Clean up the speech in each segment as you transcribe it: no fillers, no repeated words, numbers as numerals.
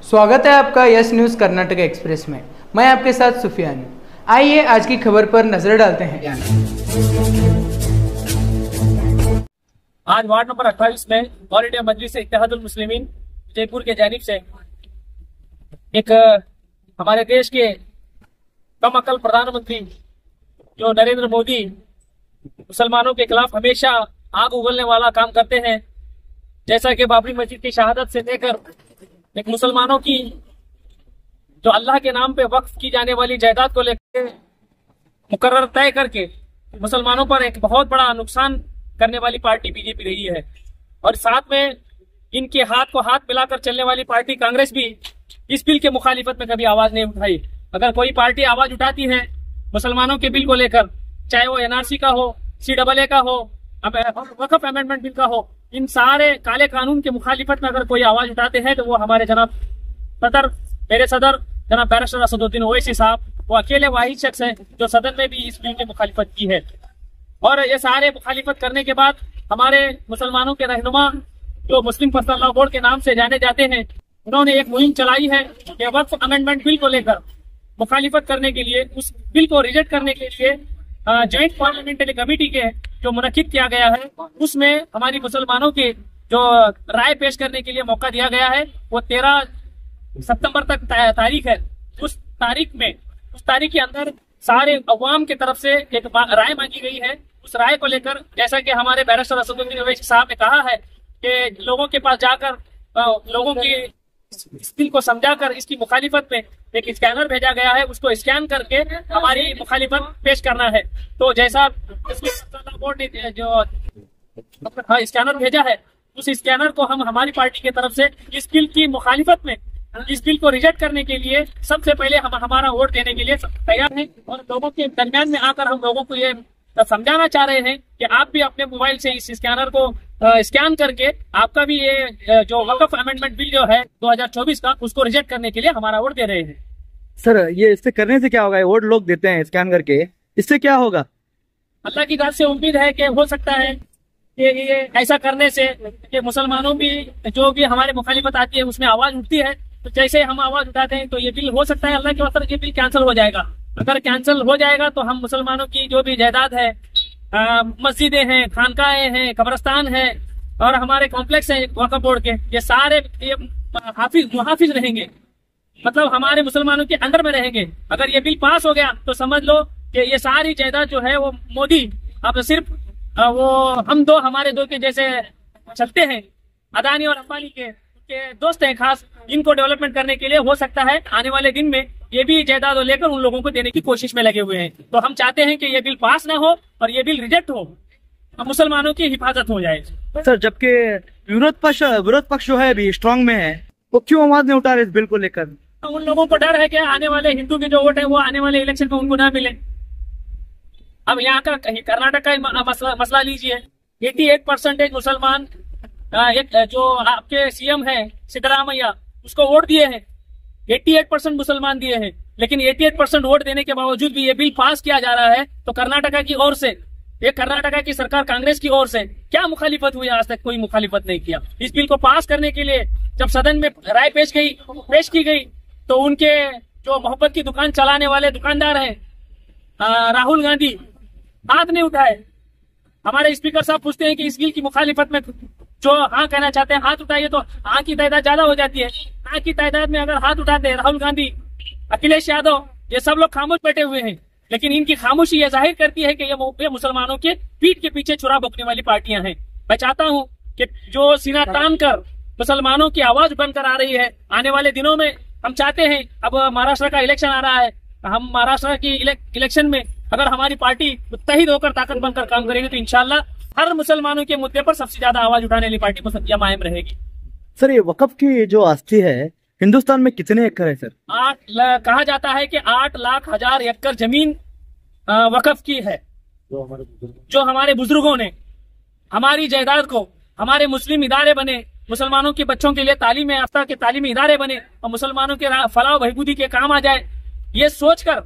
स्वागत है आपका यस न्यूज़ कर्नाटक एक्सप्रेस में। मैं आपके साथ सुफियान। आइए आज की खबर पर नजर डालते हैं। आज वार्ड नंबर 28 में ऑल इंडिया मजलिस इत्तेहादुल मुस्लिमीन जयपुर के जानिब से एक हमारे देश के कम अकल प्रधानमंत्री जो नरेंद्र मोदी मुसलमानों के खिलाफ हमेशा आग उगलने वाला काम करते हैं, जैसा कि बाबरी मस्जिद की शहादत से लेकर एक मुसलमानों की जो अल्लाह के नाम पे वक्फ की जाने वाली जायदाद को लेकर मुकर्रर तय करके मुसलमानों पर एक बहुत बड़ा नुकसान करने वाली पार्टी बीजेपी रही है। और साथ में इनके हाथ को हाथ मिलाकर चलने वाली पार्टी कांग्रेस भी इस बिल के मुखालिफत में कभी आवाज नहीं उठाई। अगर कोई पार्टी आवाज उठाती है मुसलमानों के बिल को लेकर, चाहे वो एनआरसी का हो, CAA का हो, वक्फ अमेंडमेंट बिल का हो, इन सारे काले कानून के मुखालिफत में अगर कोई आवाज उठाते हैं तो वो हमारे जनाब मेरे सदर जनाब बैरिस्टर असदुद्दीन ओवैसी साहब, वो अकेले वाहिद शख्स है जो सदन में भी इस बिल की मुखालिफत की है। और ये सारे मुखालिफत करने के बाद हमारे मुसलमानों के रहनुमा जो मुस्लिम पर्सनल लॉ बोर्ड के नाम से जाने जाते हैं, उन्होंने एक मुहिम चलाई है कि वक्फ अमेंडमेंट बिल को लेकर मुखालिफत करने के लिए, उस बिल को रिजेक्ट करने के लिए ज्वाइंट पार्लियामेंट्री कमेटी के जो मुनक्किद किया गया है, उसमें हमारी मुसलमानों के जो राय पेश करने के लिए मौका दिया गया है। वो 13 सितंबर तक तारीख है। उस तारीख के अंदर सारे अवाम की तरफ से एक राय मांगी गई है। उस राय को लेकर जैसा कि हमारे बैरिस्टर असदुद्दीन ओवैसी साहब ने कहा है कि लोगों के पास जाकर लोगों की इस बिल को समझाकर इसकी मुखालिफत में एक स्कैनर भेजा गया है, उसको स्कैन करके हमारी मुखालिफत पेश करना है। तो जैसा बोर्ड ने जो स्कैनर भेजा है, उस स्कैनर को हम हमारी पार्टी की तरफ से इस बिल की मुखालिफत में, इस बिल को रिजेक्ट करने के लिए सबसे पहले हम हमारा वोट देने के लिए तैयार हैं। और लोगों के दरमियान में आकर हम लोगों को ये समझाना चाह रहे हैं कि आप भी अपने मोबाइल से इस स्कैनर को स्कैन करके आपका भी ये जो वक्फ अमेंडमेंट बिल जो है 2024 का, उसको रिजेक्ट करने के लिए हमारा वोट दे रहे हैं। सर, ये इससे करने से क्या होगा? वोट लोग देते हैं स्कैन करके, इससे क्या होगा? अल्लाह की तरफ से उम्मीद है कि हो सकता है कि ये ऐसा करने से कि मुसलमानों भी जो भी हमारे मुखालिफत आती है उसमें आवाज उठती है, तो जैसे हम आवाज उठाते हैं तो ये बिल हो सकता है अल्लाह के वफर ये बिल कैंसिल हो जाएगा। अगर कैंसिल हो जाएगा तो हम मुसलमानों की जो भी जायदाद है, मस्जिदें हैं, खानकाएं हैं, कब्रिस्तान है और हमारे कॉम्प्लेक्स हैं वक्फ बोर्ड के, ये सारे ये मुहाफिज रहेंगे, मतलब हमारे मुसलमानों के अंडर में रहेंगे। अगर ये बिल पास हो गया तो समझ लो कि ये सारी जायदाद जो है वो मोदी अब सिर्फ वो हम दो हमारे दो के जैसे चलते हैं, अदानी और अंबानी के दोस्त हैं खास, इनको डेवलपमेंट करने के लिए हो सकता है आने वाले दिन में ये भी जायदाद लेकर उन लोगों को देने की कोशिश में लगे हुए हैं। तो हम चाहते हैं कि ये बिल पास ना हो और ये बिल रिजेक्ट हो, मुसलमानों की हिफाजत हो जाए। सर, जबकि विरोध पक्ष जो है अभी स्ट्रांग में है, वो क्यों आवाज नहीं उठा रहे इस बिल को लेकर? उन लोगों को डर है कि आने वाले हिंदू के जो वोट है वो आने वाले इलेक्शन में उनको ना मिले। अब यहाँ का कर्नाटक का मसला लीजिए, 88% मुसलमान एक जो आपके सीएम है सिद्धरामैया, उसको वोट दिए हैं, 88% मुसलमान दिए हैं, लेकिन 88% वोट देने के बावजूद भी ये बिल पास किया जा रहा है। तो कर्नाटका की ओर से, ये कर्नाटका की सरकार कांग्रेस की ओर से क्या मुखालिफत हुई? आज तक कोई मुखालिफत नहीं किया। इस बिल को पास करने के लिए जब सदन में राय पेश की गई तो उनके जो मोहब्बत की दुकान चलाने वाले दुकानदार हैं राहुल गांधी, हाथ नहीं उठाए। हमारे स्पीकर साहब पूछते हैं कि इस बिल की मुखालिफत में जो हाँ कहना चाहते हैं हाथ उठाइए, तो हाँ की तादाद ज्यादा हो जाती है। हाँ की तादाद में अगर हाथ उठाते हैं राहुल गांधी, अखिलेश यादव, ये सब लोग खामोश बैठे हुए हैं, लेकिन इनकी खामोशी ये जाहिर करती है कि ये मुसलमानों के पीठ के पीछे छुरा भोंकने वाली पार्टियां हैं। मैं चाहता हूं कि जो सीना तान कर मुसलमानों की आवाज बनकर आ रही है, आने वाले दिनों में हम चाहते हैं, अब महाराष्ट्र का इलेक्शन आ रहा है, हम महाराष्ट्र की इलेक्शन में अगर हमारी पार्टी मुत्तहिद होकर ताकत बनकर काम करेगी तो इंशाल्लाह हर मुसलमानों के मुद्दे पर सबसे ज्यादा आवाज उठाने वाली पार्टी मुसलमान कायम रहेगी। सर, ये वक्फ की जो आस्ती है हिंदुस्तान में कितने एकड़ है सर? कहा जाता है कि 8,00,000 एकड़ जमीन वक्फ की है। जो हमारे बुजुर्गों ने हमारी जायदाद को, हमारे मुस्लिम इदारे बने, मुसलमानों के बच्चों के लिए तालीम याफ्ता के तालीमी इदारे बने और मुसलमानों के फलाह बहबूदी के काम आ जाए, ये सोचकर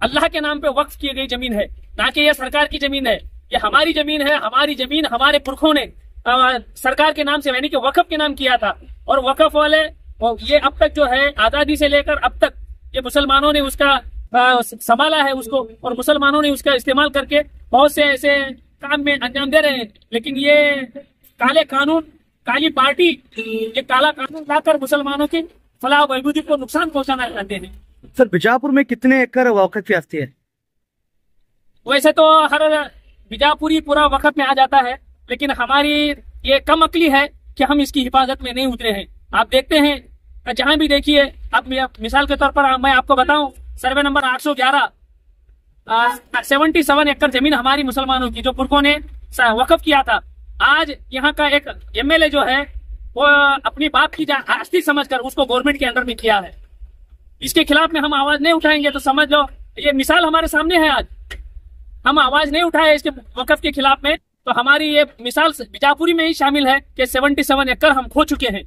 अल्लाह के नाम पे वक्फ की गई जमीन है, ना कि यह सरकार की जमीन है। ये हमारी जमीन है। हमारी जमीन हमारे पुरखों ने सरकार के नाम से यानी कि वक्फ के नाम किया था, और वक्फ वाले और ये अब तक जो है आजादी से लेकर अब तक ये मुसलमानों ने उसका संभाला है उसको, और मुसलमानों ने उसका इस्तेमाल करके बहुत से ऐसे काम में अंजाम दे रहे हैं। लेकिन ये काले कानून, काली पार्टी, ये काला कानून लाकर मुसलमानों की फलाह बहबूदी को नुकसान पहुंचाना चाहते हैं। सर, बीजापुर में कितने एकड़ वक्फ आती है? वैसे तो हर बीजापुरी पूरा वक़्त में आ जाता है, लेकिन हमारी ये कम अकली है कि हम इसकी हिफाजत में नहीं उतरे हैं। आप देखते हैं जहां भी देखिए, आप मिसाल के तौर पर मैं आपको बताऊं, सर्वे नंबर 811 77 एकड़ जमीन हमारी मुसलमानों की जो पुरखों ने वक्फ किया था, आज यहाँ का एक एमएलए जो है वो अपनी बाप की आस्ती समझकर उसको गवर्नमेंट के अंडर में किया है। इसके खिलाफ में हम आवाज नहीं उठाएंगे तो समझ लो ये मिसाल हमारे सामने है। आज हम आवाज नहीं उठाए इसके वक्फ के खिलाफ में, तो हमारी ये मिसाल बीजापुरी में ही शामिल है कि 77 एकड़ हम खो चुके हैं।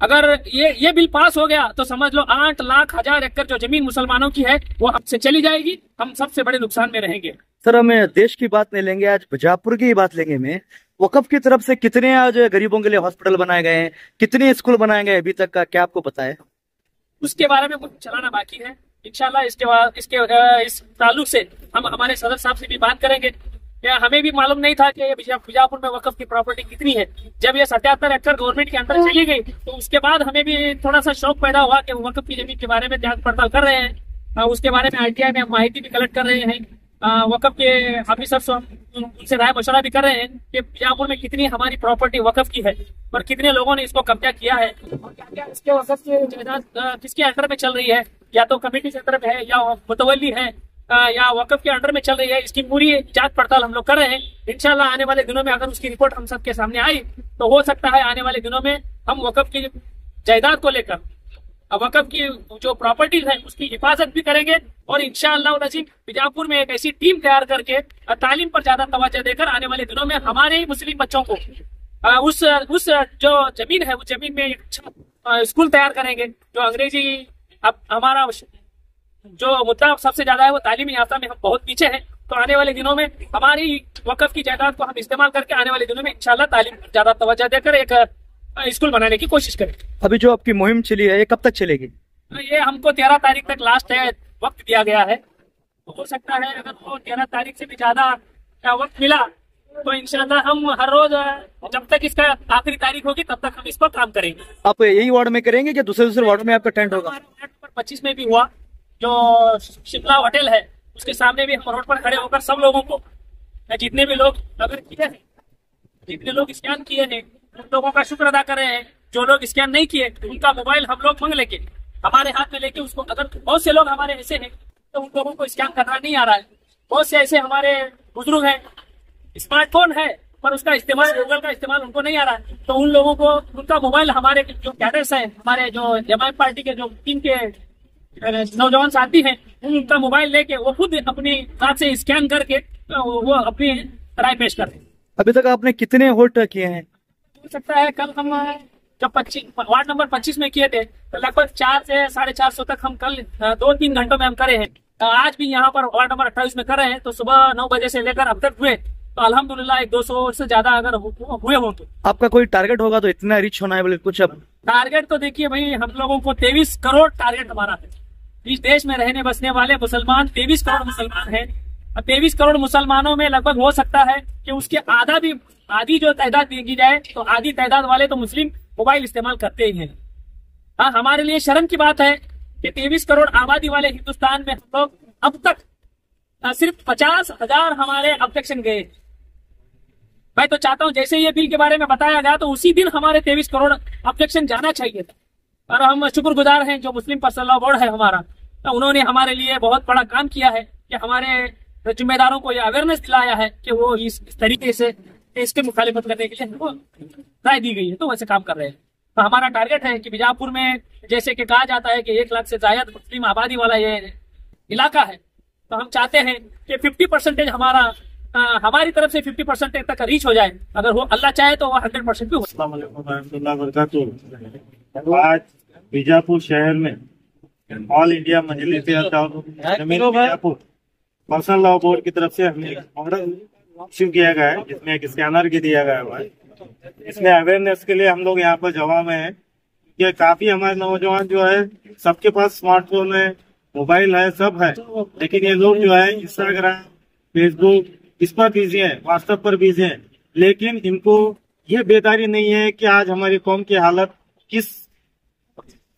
अगर ये बिल पास हो गया तो समझ लो 8,00,000 एकड़ जो जमीन मुसलमानों की है वो हमसे चली जाएगी, हम सबसे बड़े नुकसान में रहेंगे। सर, हम देश की बात नहीं लेंगे, आज बीजापुर की ही बात लेंगे। मैं वक्फ की तरफ से कितने आज गरीबों के लिए हॉस्पिटल बनाए गए हैं, कितने स्कूल बनाए गए अभी तक का, क्या आपको पता है? उसके बारे में कुछ चलाना बाकी है। इंशाल्लाह इस ताल्लुक से हम हमारे सदर साहब से भी बात करेंगे। हमें भी मालूम नहीं था कि बीजापुर में वक्फ की प्रॉपर्टी कितनी है। जब ये 77 एकड़ गवर्नमेंट के अंदर चली गई तो उसके बाद हमें भी थोड़ा सा शौक पैदा हुआ कि वक्फ की जमीन के बारे में जांच पड़ताल कर रहे हैं। उसके बारे में आरटीआई में हम माहिती भी कलेक्ट कर रहे हैं। वक्फ के ऑफिसर से हम उनसे राय मशवरा भी कर रहे हैं कि बीजापुर में कितनी हमारी प्रॉपर्टी वक्फ की है और कितने लोगों ने इसको कब्जा किया है और क्या क्या इसके वक्फ की जायदाद किसके अंडर में चल रही है, या तो कमेटी के अंदर में है या मुतवल्ली है या वक्फ के अंडर में चल रही है। इसकी पूरी जांच पड़ताल हम लोग कर रहे हैं। इंशाल्लाह आने वाले दिनों में अगर उसकी रिपोर्ट हम सबके सामने आई तो हो सकता है आने वाले दिनों में हम वक्फ की जायदाद को लेकर वक्फ की जो प्रॉपर्टीज है उसकी हिफाजत भी करेंगे, और इंशाअल्लाह बीजापुर में एक ऐसी टीम तैयार करके तालीम पर ज्यादा तवज्जो देकर आने वाले दिनों में हमारे ही मुस्लिम बच्चों को उस जो जमीन है उस जमीन में एक अच्छा स्कूल तैयार करेंगे। जो अंग्रेजी, अब हमारा जो मुद्दा सबसे ज्यादा है वो तालीमी याफ्ता में हम बहुत पीछे हैं, तो आने वाले दिनों में हमारी वक्फ की जायदाद को हम इस्तेमाल करके आने वाले दिनों में इंशाल्लाह तालीम पर ज्यादा तवज्जो देकर एक स्कूल बनाने की कोशिश करें। अभी जो आपकी मुहिम चली है ये कब तक चलेगी? ये हमको 13 तारीख तक लास्ट है वक्त दिया गया है। तो हो सकता है अगर वो 13 तारीख से भी ज्यादा वक्त मिला तो इंशाल्लाह हम हर रोज जब तक इसका आखिरी तारीख होगी तब तक हम इस पर काम करेंगे। आप यही वार्ड में करेंगे कि दूसरे वार्ड में आपका टेंट होगा? वार्ड नंबर 25 में भी हुआ, जो शिमला होटल है उसके सामने भी हम रोड पर खड़े होकर सब लोगों को, जितने भी लोग अगर किए हैं, जितने लोग स्कैन किए हैं उन लोगों का शुक्र अदा कर रहे हैं। जो लोग स्कैन नहीं किए उनका मोबाइल हम लोग मंग लेके हमारे हाथ में लेके उसको, अगर बहुत से लोग हमारे ऐसे हैं तो उन लोगों को स्कैन करना नहीं आ रहा है। बहुत से ऐसे हमारे बुजुर्ग हैं, स्मार्टफोन है पर उसका इस्तेमाल, गूगल का इस्तेमाल उनको नहीं आ रहा है, तो उन लोगों को उनका मोबाइल हमारे जो कैडर्स हैं, हमारे जो जमात पार्टी के जो टीम के नौजवान साथी हैं, उनका मोबाइल लेके वो खुद अपनी हाथ से स्कैन करके वो अपनी राय पेश कर रहे हैं। अभी तक आपने कितने वोट किए हैं? हो सकता है कल हम जब वार्ड नंबर 25 में किए थे तो लगभग 400 से 450 तक हम कल 2-3 घंटों में हम करे हैं। आज भी यहाँ पर वार्ड नंबर 28 में कर रहे हैं, तो सुबह 9 बजे से लेकर अब तक हुए तो अल्हम्दुलिल्लाह 200 से ज्यादा अगर हुए हो तो। आपका कोई टारगेट होगा तो इतना रीच होना है बोले कुछ? अब टारगेट तो देखिए भाई, हम लोगों को 23 करोड़ टारगेट हमारा है। इस देश में रहने बसने वाले मुसलमान 23 करोड़ मुसलमान हैं। 23 करोड़ मुसलमानों में लगभग हो सकता है कि उसके आधी जो तादाद देखी जाए तो आधी तादाद वाले तो मुस्लिम मोबाइल इस्तेमाल करते ही हैं। हाँ, हमारे लिए शर्म की बात है कि 23 करोड़ आबादी वाले हिंदुस्तान में हम लोग अब तक सिर्फ 50,000 हमारे ऑब्जेक्शन गए। मैं तो चाहता हूं जैसे ये बिल के बारे में बताया गया तो उसी दिन हमारे 23 करोड़ ऑब्जेक्शन जाना चाहिए था। और हम शुक्रगुजार हैं जो मुस्लिम पर्सनल लॉ बोर्ड है हमारा, तो उन्होंने हमारे लिए बहुत बड़ा काम किया है कि हमारे जिम्मेदारों को यह अवेयरनेस दिलाया है कि वो इस तरीके से इसके मुखालिफत करने के लिए वो राय दी गई है, तो वैसे काम कर रहे हैं। तो हमारा टारगेट है कि बीजापुर में जैसे कि कहा जाता है कि 1 लाख से ज्यादा मुस्लिम आबादी वाला ये इलाका है, तो हम चाहते हैं कि 50% हमारी तरफ से 50% तक रीच हो जाए। अगर वो अल्लाह चाहे तो वो 100% भी हो। आज बीजापुर शहर में ऑल इंडिया मजलिस बीजापुर पर्सनल लॉ बोर्ड की तरफ से हमें ऑर्डर इश्यू किया गया है, जिसमें एक स्कैनर भी दिया गया है। इसमें अवेयरनेस के लिए हम लोग यहाँ पर जमा में हैं कि काफी हमारे नौजवान जो है सबके पास स्मार्टफोन है, मोबाइल है, सब है, लेकिन ये लोग जो है इंस्टाग्राम, फेसबुक इस पर बिजी है, व्हाट्सएप पर बिजी है, लेकिन इनको ये बेदारी नहीं है कि आज हमारी कौम की हालत किस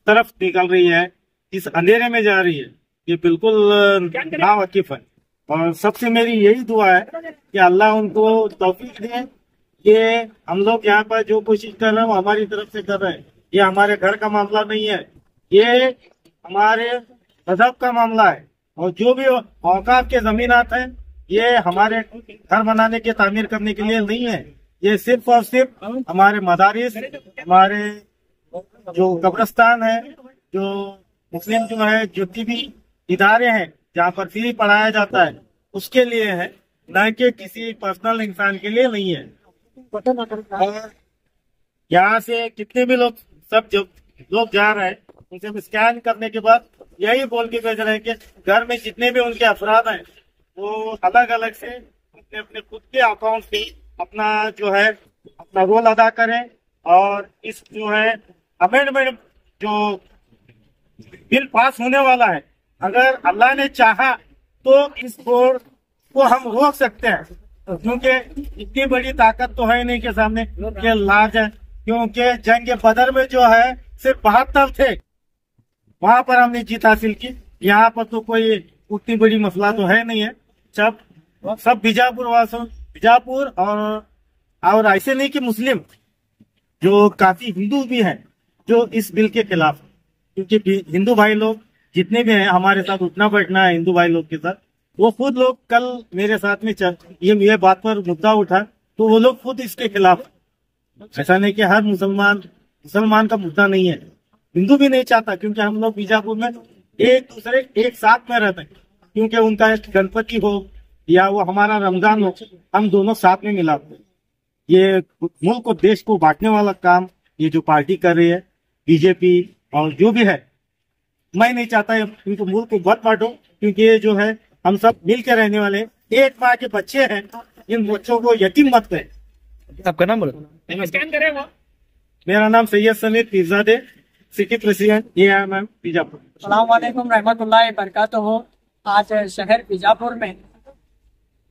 तरफ निकल रही है, किस अंधेरे में जा रही है, ये बिल्कुल नावाकिफ है। और सबसे मेरी यही दुआ है कि अल्लाह उनको तौफीक दे। ये हम लोग यहाँ पर जो कोशिश कर रहे हैं वो हमारी तरफ से कर रहे हैं। ये हमारे घर का मामला नहीं है, ये हमारे मजहब का मामला है। और जो भी औकाफ के जमीनात हैं ये हमारे घर बनाने के तामीर करने के लिए नहीं है, ये सिर्फ और सिर्फ हमारे मदारिस, हमारे जो कब्रिस्तान है, जो मुस्लिम जो है जितनी भी इदारे हैं जहाँ पर फ्री पढ़ाया जाता है उसके लिए है, न कि किसी पर्सनल इंसान के लिए नहीं है। और यहाँ से कितने भी लोग सब जो लोग जा रहे हैं उनसे स्कैन करने के बाद यही बोल के भेज रहे हैं कि घर में जितने भी उनके अफराद हैं वो अलग अलग से अपने अपने खुद के अकाउंट से अपना जो है अपना रोल अदा करें। और इस जो है अमेंडमेंट जो बिल पास होने वाला है, अगर अल्लाह ने चाहा तो इस बोर्ड को हम रोक सकते हैं, क्योंकि इतनी बड़ी ताकत तो है नहीं के सामने के लाज है। क्योंकि जंग बदर में जो है सिर्फ 72 थे, वहां पर हमने जीत हासिल की। यहाँ पर तो कोई उतनी बड़ी मसला तो है नहीं है, सब बीजापुर और ऐसे नहीं कि मुस्लिम जो काफी हिंदू भी हैं जो इस बिल के खिलाफ, क्योंकि हिंदू भाई लोग जितने भी हैं हमारे साथ उठना बैठना है हिंदू भाई लोग के साथ। वो खुद लोग कल मेरे साथ में ये बात पर मुद्दा उठा तो वो लोग खुद इसके खिलाफ। ऐसा नहीं कि हर मुसलमान का मुद्दा नहीं है, हिंदू भी नहीं चाहता, क्योंकि हम लोग बीजापुर में एक दूसरे एक साथ में रहते हैं। क्योंकि उनका गणपति हो या वो हमारा रमजान हो, हम दोनों साथ में मिलाते हैं। ये मुल्क और देश को बांटने वाला काम ये जो पार्टी कर रही है बीजेपी और जो भी है, मैं नहीं चाहता है क्योंकि मुल्क को मत बांटो, क्योंकि ये जो है हम सब मिल के रहने वाले, एक माँ के बच्चे हैं, इन बच्चों को यतीम मत करें। आपका नाम बोलो। स्कैन करें वो। मेरा नाम Syed Sameer Peerzade, city president AIMM Bijapur. अस्सलाम वालेकुम रहमतुल्लाहि बरकातुहू। आज शहर बीजापुर में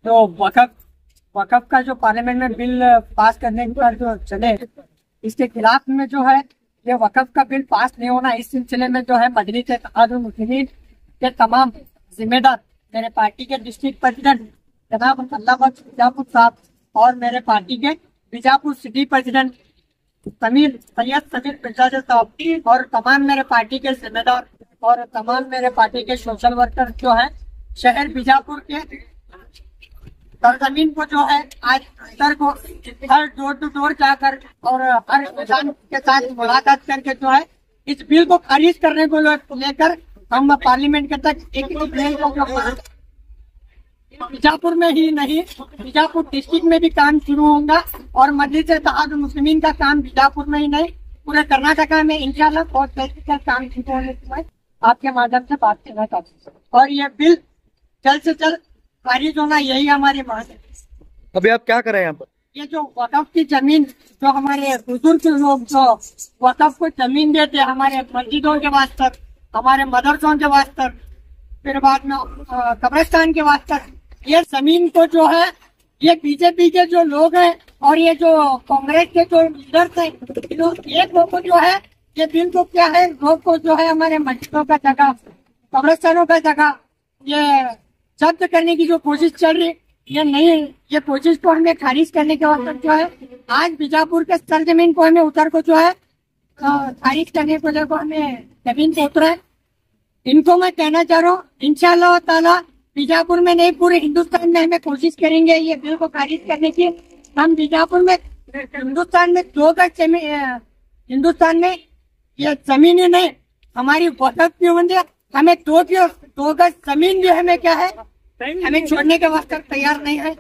जो वक़्फ़ का जो पार्लियामेंट में बिल पास करने का जो चले, इसके खिलाफ में जो है ये वक़्फ़ का बिल पास नहीं होना, इस सिलसिले में जो है मजलिस इत्तेहादुल मुस्लिमीन के तमाम जिम्मेदार, मेरे पार्टी के डिस्ट्रिक्ट प्रेसिडेंट जनाब अल्लाह बख्श बीजापुर साहब और मेरे पार्टी के बीजापुर सिटी प्रेसिडेंट सैयद समीर पीरजादे साहब और तमाम मेरे पार्टी के जिम्मेदार और तमाम मेरे पार्टी के सोशल वर्कर जो है शहर बीजापुर के सरजमीन को जो है आज सर को हर डोर टू डोर जाकर और हर किसान के साथ मुलाकात करके जो है इस बिल को खारिज करने को लेकर हम पार्लियामेंट के तक एक बिल को बीजापुर में ही नहीं बीजापुर डिस्ट्रिक्ट में भी काम शुरू होगा और मजलिस इत्तेहादुल मुस्लिमीन का काम बीजापुर में ही नहीं पूरे कर्नाटका में इंशाल्लाह बहुत बेहतर काम शुरू होने के बाद आपके माध्यम से बात करना चाहते हैं। और ये बिल जल्द से जल्द खारिज होना यही हमारी मांग है। अभी आप क्या कर रहे हैं यहाँ पर? ये जो वक़्फ़ की जमीन जो हमारे बुजुर्ग लोग जो वक़्फ़ को जमीन देते हमारे मस्जिदों के वास्ते, हमारे मदरसों के वास्ते, फिर बाद में कब्रिस्तान के वास्ते, ये जमीन को जो है ये बीजेपी के जो लोग हैं और ये जो कांग्रेस के जो लीडर्स हैं, एक लोग को जो है ये बिल को क्या है लोग को जो है हमारे मस्जिदों का जगह, कब्रिस्तानों का जगह ये जब्त करने की जो कोशिश चल रही, ये नहीं, ये कोशिश को हमें खारिज करने के वास्ते जो है आज बीजापुर के सरजमीन को हमें उतर को जो है खारिज करने को जो हमें जमीन पे उतरा है। इनको मैं कहना चाह रहा हूँ इंशाअल्लाह ताला बीजापुर में नहीं पूरे हिंदुस्तान में हमें कोशिश करेंगे ये बिल को खारिज करने की। हम बीजापुर में हिंदुस्तान में 2 गज जमीन, हिंदुस्तान में ये जमीन ही नहीं हमारी वक़्फ़ की होंगे, हमें 2 गज जमीन भी हमें क्या है हमें छोड़ने के वास्ते तैयार नहीं है।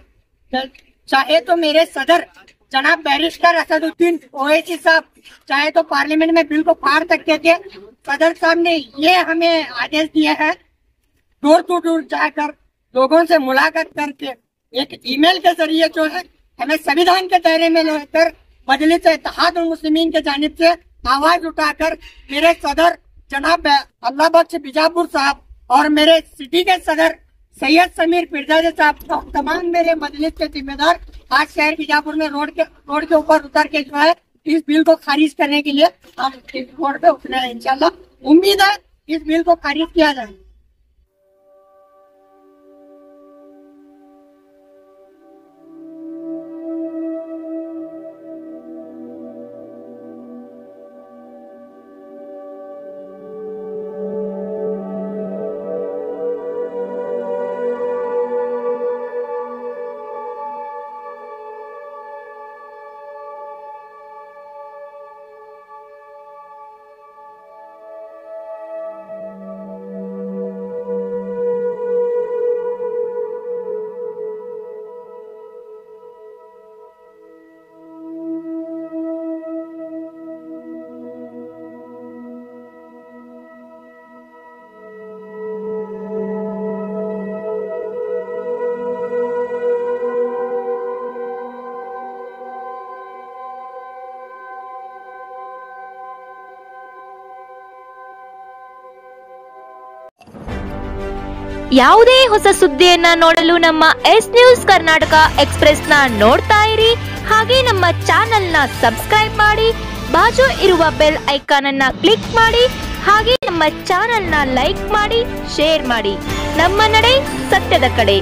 चाहे तो मेरे सदर जनाब बैरिस्टर असदुद्दीन ओवैसी साहब चाहे तो पार्लियामेंट में बिल को पार सकते थे, सदर साहब ने ये हमें आदेश दिया है डोर टू डोर जाकर लोगों से मुलाकात करके एक ईमेल के जरिए जो है हमें संविधान के दायरे में लेकर मजलिस इत्तेहादुल मुस्लिमीन के जानिब से आवाज उठाकर मेरे सदर जनाब अल्लाह बख्श बीजापुर साहब और मेरे सिटी के सदर सैयद समीर पिरजादे साहब और तमाम मेरे मजलिस के जिम्मेदार आज शहर बीजापुर में रोड के ऊपर उतर के जो है इस बिल को खारिज करने के लिए हम इस रोड पे उतरे हैं। इंशाल्लाह उम्मीद है इस बिल को खारिज किया जाए। ಯಾವುದೇ ಹೊಸ ಸುದ್ದಿಯನ್ನ ನೋಡಲು ನಮ್ಮ ಎಸ್ ನ್ಯೂಸ್ ಕರ್ನಾಟಕ ಎಕ್ಸ್‌ಪ್ರೆಸ್ ನ ನೋಡ್ತಾ ಇರಿ, ಹಾಗೆ ನಮ್ಮ ಚಾನೆಲ್ ನ ಸಬ್ಸ್ಕ್ರೈಬ್ ಮಾಡಿ, ಬಾಜು ಇರುವ ಬೆಲ್ ಐಕಾನ್ ಅನ್ನ ಕ್ಲಿಕ್ ಮಾಡಿ, ಹಾಗೆ ನಮ್ಮ ಚಾನೆಲ್ ನ ಲೈಕ್ ಮಾಡಿ, ಶೇರ್ ಮಾಡಿ. ನಮ್ಮ ನಡೆ ಸತ್ಯದ ಕಡೆ.